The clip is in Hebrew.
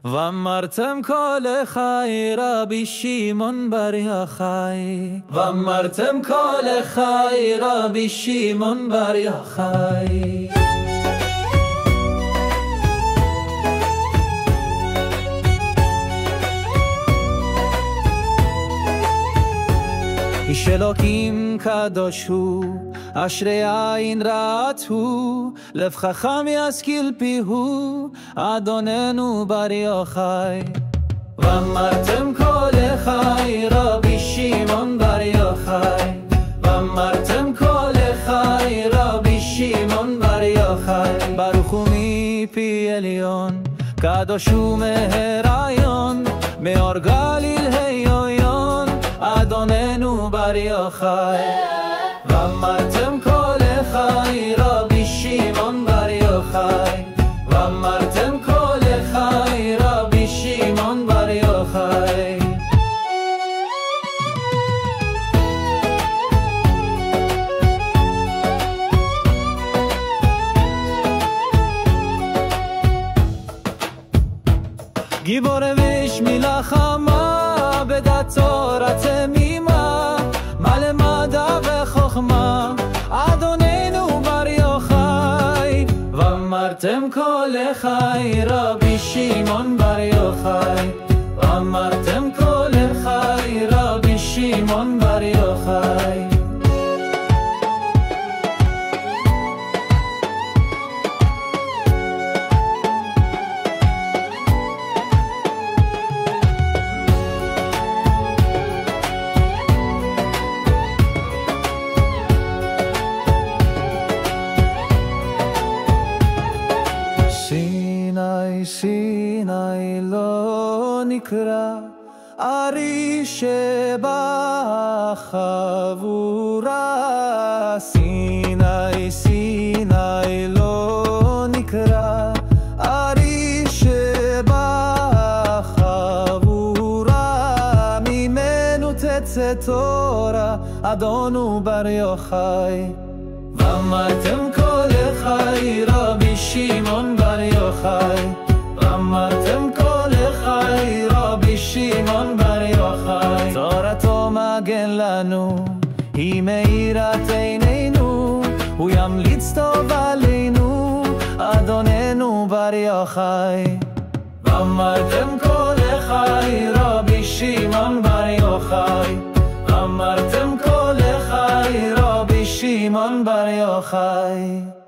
ואמרתם כל אחי רבי שמעון בר יוחאי, ואמרתם כל אחי רבי שמעון בר יוחאי. איש אלוקים קדוש הוא, אשרי עין רעת הוא, לב חכם ישכיל פיהו, אדוננו בר יוחאי. ואמרתם כל אחי רבי שמעון בר יוחאי, ואמרתם כל אחי רבי שמעון בר יוחאי. ברוך הוא מפי עליון, קדוש הוא מהריון, מאור גליל היויון, אדוננו בר יוחאי. ואמרתם כל אחי רבי שמעון בר יוחאי, ואמרתם כל אחי רבי שמעון בר יוחאי. גיבור ואיש מלחמה, בדתורה תמימה, מלא מדע וחוכמה, אדוננו בר יוחאי. ואמרתם כל אחי רבי שמעון בר יוחאי, ואמרתם כל אחי רבי שמעון בר יוחאי. סיני לא נקרא ארי שבחבורה, סיני לא נקרא ארי שבחבורה, ממנו תצא תורה, אדונו בר יוחאי. ואמרתם כל אחי רבי שמעון בר יוחאי, ואמרתם כל אחי רבי שמעון בר יוחאי. תורתו מגן לנו, היא מאירת עינינו, הוא ימליץ טוב עלינו, אדוננו בר יוחאי. ואמרתם כל אחי רבי שמעון בר יוחאי, ואמרתם כל אחי רבי שמעון בר יוחאי.